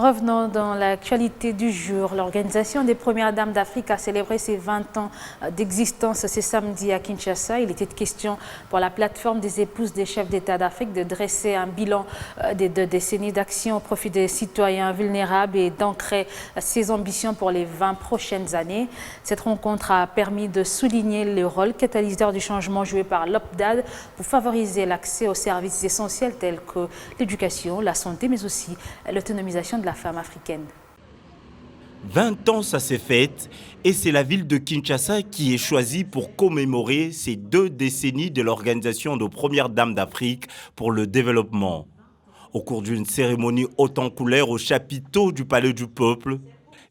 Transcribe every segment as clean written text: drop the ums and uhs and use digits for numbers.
Revenons dans l'actualité du jour. L'Organisation des Premières Dames d'Afrique a célébré ses 20 ans d'existence ce samedi à Kinshasa. Il était question pour la plateforme des épouses des chefs d'État d'Afrique de dresser un bilan des 2 décennies d'action au profit des citoyens vulnérables et d'ancrer ses ambitions pour les 20 prochaines années. Cette rencontre a permis de souligner le rôle catalyseur du changement joué par l'OPDAD pour favoriser l'accès aux services essentiels tels que l'éducation, la santé, mais aussi l'autonomisation de la femme africaine. 20 ans, ça s'est fait et c'est la ville de Kinshasa qui est choisie pour commémorer ces 2 décennies de l'Organisation des Premières Dames d'Afrique pour le développement. Au cours d'une cérémonie haute en couleur au chapiteau du Palais du Peuple,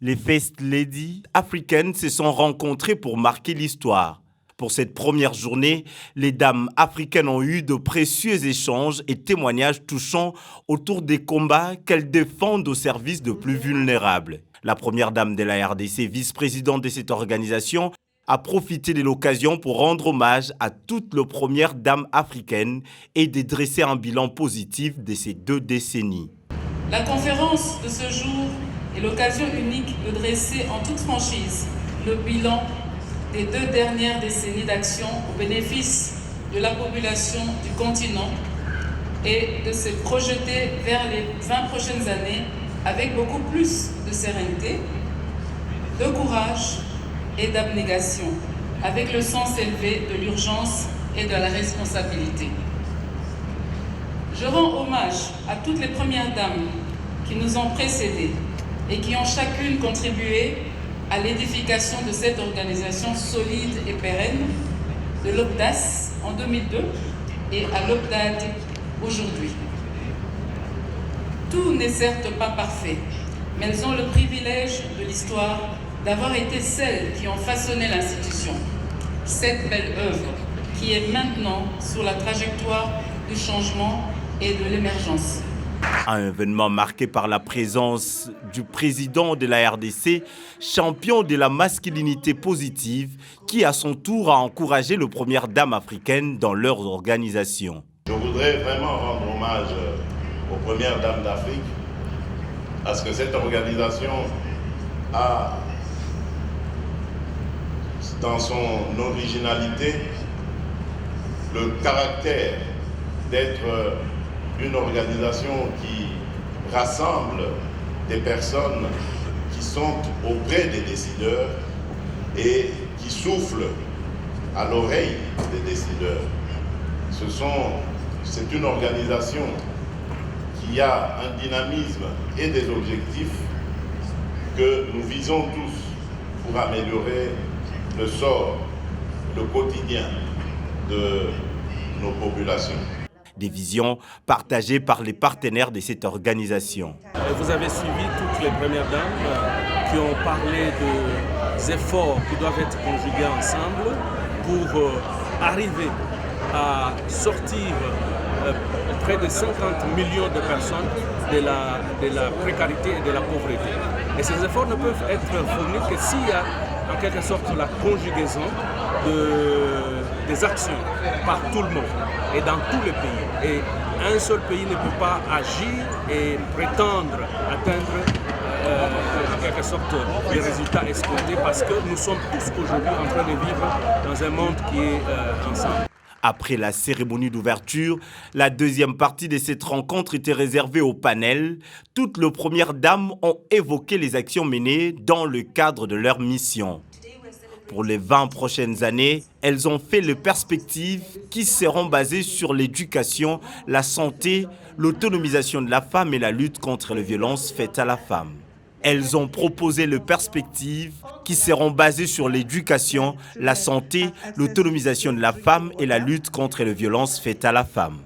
les First Ladies africaines se sont rencontrées pour marquer l'histoire. Pour cette première journée, les dames africaines ont eu de précieux échanges et témoignages touchants autour des combats qu'elles défendent au service de plus vulnérables. La première dame de la RDC, vice-présidente de cette organisation, a profité de l'occasion pour rendre hommage à toutes les premières dames africaines et de dresser un bilan positif de ces 2 décennies. La conférence de ce jour est l'occasion unique de dresser en toute franchise le bilan des 2 dernières décennies d'action au bénéfice de la population du continent et de se projeter vers les 20 prochaines années avec beaucoup plus de sérénité, de courage et d'abnégation, avec le sens élevé de l'urgence et de la responsabilité. Je rends hommage à toutes les premières dames qui nous ont précédées et qui ont chacune contribué à l'édification de cette organisation solide et pérenne, de l'OPDAS en 2002 et à l'OPDAD aujourd'hui. Tout n'est certes pas parfait, mais elles ont le privilège de l'histoire d'avoir été celles qui ont façonné l'institution. Cette belle œuvre qui est maintenant sur la trajectoire du changement et de l'émergence. Un événement marqué par la présence du président de la RDC, champion de la masculinité positive, qui à son tour a encouragé les premières dames africaines dans leur organisation. Je voudrais vraiment rendre hommage aux premières dames d'Afrique, parce que cette organisation a, dans son originalité, le caractère d'être une organisation qui rassemble des personnes qui sont auprès des décideurs et qui soufflent à l'oreille des décideurs. C'est une organisation qui a un dynamisme et des objectifs que nous visons tous pour améliorer le sort, le quotidien de nos populations. Des visions partagées par les partenaires de cette organisation. Vous avez suivi toutes les premières dames qui ont parlé des efforts qui doivent être conjugués ensemble pour arriver à sortir près de 50 millions de personnes de la précarité et de la pauvreté. Et ces efforts ne peuvent être fournis que s'il y a en quelque sorte la conjugaison des actions par tout le monde et dans tous les pays. Et un seul pays ne peut pas agir et prétendre atteindre en quelque sorte les résultats escomptés parce que nous sommes tous aujourd'hui en train de vivre dans un monde qui est ensemble. Après la cérémonie d'ouverture, la deuxième partie de cette rencontre était réservée au panel. Toutes les premières dames ont évoqué les actions menées dans le cadre de leur mission. Pour les 20 prochaines années, elles ont fait les perspectives qui seront basées sur l'éducation, la santé, l'autonomisation de la femme et la lutte contre les violences faites à la femme. Elles ont proposé les perspectives qui seront basées sur l'éducation, la santé, l'autonomisation de la femme et la lutte contre les violences faites à la femme.